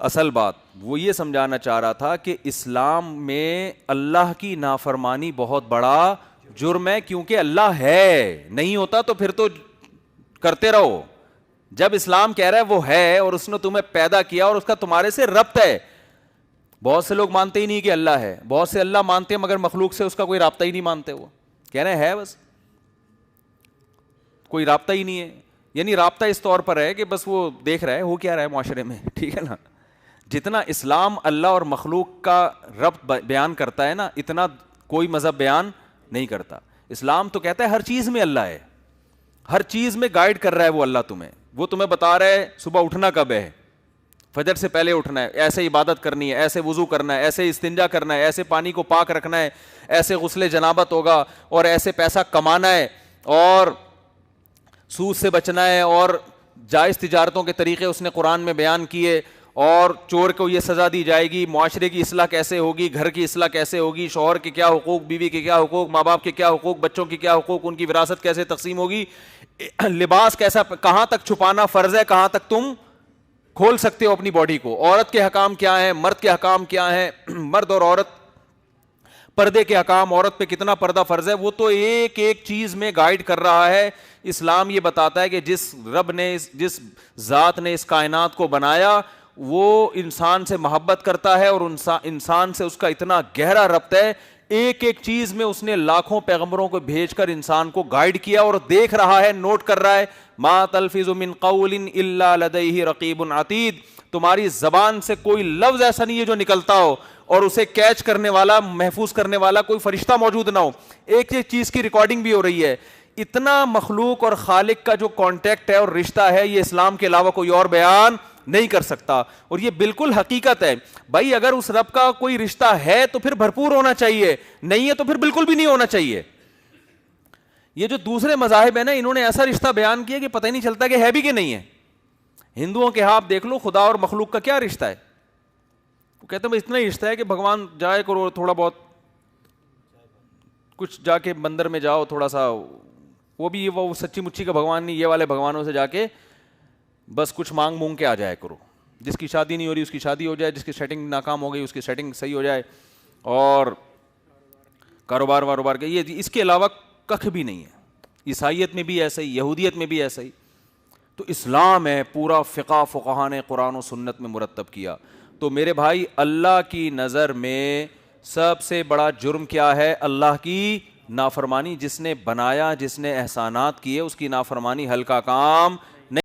اصل بات وہ یہ سمجھانا چاہ رہا تھا کہ اسلام میں اللہ کی نافرمانی بہت بڑا جرم ہے، کیونکہ اللہ ہے، نہیں ہوتا تو پھر تو کرتے رہو. جب اسلام کہہ رہا ہے وہ ہے اور اس نے تمہیں پیدا کیا اور اس کا تمہارے سے ربط ہے. بہت سے لوگ مانتے ہی نہیں کہ اللہ ہے، بہت سے اللہ مانتے ہیں مگر مخلوق سے اس کا کوئی رابطہ ہی نہیں مانتے. وہ کہہ رہے ہیں ہے بس کوئی رابطہ ہی نہیں ہے. یعنی رابطہ اس طور پر ہے کہ بس وہ دیکھ رہا ہے ہو کیا رہا ہے معاشرے میں، ٹھیک ہے نا. جتنا اسلام اللہ اور مخلوق کا ربط بیان کرتا ہے نا، اتنا کوئی مذہب بیان نہیں کرتا. اسلام تو کہتا ہے ہر چیز میں اللہ ہے، ہر چیز میں گائیڈ کر رہا ہے وہ اللہ تمہیں. وہ تمہیں بتا رہا ہے صبح اٹھنا کب ہے، فجر سے پہلے اٹھنا ہے، ایسے عبادت کرنی ہے، ایسے وضو کرنا ہے، ایسے استنجا کرنا ہے، ایسے پانی کو پاک رکھنا ہے، ایسے غسل جنابت ہوگا، اور ایسے پیسہ کمانا ہے، اور سود سے بچنا ہے، اور جائز تجارتوں کے طریقے اس نے قرآن میں بیان کیے، اور چور کو یہ سزا دی جائے گی، معاشرے کی اصلاح کیسے ہوگی، گھر کی اصلاح کیسے ہوگی، شوہر کے کیا حقوق، بیوی کے کیا حقوق، ماں باپ کے کیا حقوق، بچوں کے کیا حقوق، ان کی وراثت کیسے تقسیم ہوگی، لباس کیسا، کہاں تک چھپانا فرض ہے، کہاں تک تم کھول سکتے ہو اپنی باڈی کو، عورت کے حکام کیا ہیں، مرد کے حکام کیا ہیں، مرد اور عورت، پردے کے حکام، عورت پہ کتنا پردہ فرض ہے. وہ تو ایک ایک چیز میں گائیڈ کر رہا ہے. اسلام یہ بتاتا ہے کہ جس رب نے، جس ذات نے اس کائنات کو بنایا وہ انسان سے محبت کرتا ہے، اور انسان سے اس کا اتنا گہرا ربط ہے، ایک ایک چیز میں اس نے لاکھوں پیغمبروں کو بھیج کر انسان کو گائیڈ کیا، اور دیکھ رہا ہے، نوٹ کر رہا ہے. ما تلفظ من قول الا لدیہ رقیب عتید. تمہاری زبان سے کوئی لفظ ایسا نہیں ہے جو نکلتا ہو اور اسے کیچ کرنے والا، محفوظ کرنے والا کوئی فرشتہ موجود نہ ہو. ایک ایک چیز کی ریکارڈنگ بھی ہو رہی ہے. اتنا مخلوق اور خالق کا جو کانٹیکٹ ہے اور رشتہ ہے، یہ اسلام کے علاوہ کوئی اور بیان نہیں کر سکتا. اور یہ بالکل حقیقت ہے بھائی. اگر اس رب کا کوئی رشتہ ہے تو پھر بھرپور ہونا چاہیے، نہیں ہے تو پھر بالکل بھی نہیں ہونا چاہیے. یہ جو دوسرے مذاہب ہیں نا، انہوں نے ایسا رشتہ بیان کیا کہ پتہ ہی نہیں چلتا کہ ہے بھی کہ نہیں ہے. ہندوؤں کے ہاں آپ دیکھ لو، خدا اور مخلوق کا کیا رشتہ ہے. وہ کہتے ہیں اتنا ہی رشتہ ہے کہ بھگوان جائے کرو، تھوڑا بہت کچھ جا کے مندر میں جاؤ تھوڑا سا، وہ بھی وہ سچی مچی کا بھگوان نہیں، یہ والے بھگوانوں سے جا کے بس کچھ مانگ مونگ کے آ جائے کرو. جس کی شادی نہیں ہو رہی اس کی شادی ہو جائے، جس کی سیٹنگ ناکام ہو گئی اس کی سیٹنگ صحیح ہو جائے، اور کاروبار واروبار کے یہ، اس کے علاوہ ککھ بھی نہیں ہے. عیسائیت میں بھی ایسا ہی، یہودیت میں بھی ایسا ہی. تو اسلام ہے پورا فقہ فقہاء نے قرآن و سنت میں مرتب کیا. تو میرے بھائی، اللہ کی نظر میں سب سے بڑا جرم کیا ہے؟ اللہ کی نافرمانی. جس نے بنایا، جس نے احسانات کیے، اس کی نافرمانی ہلکا کام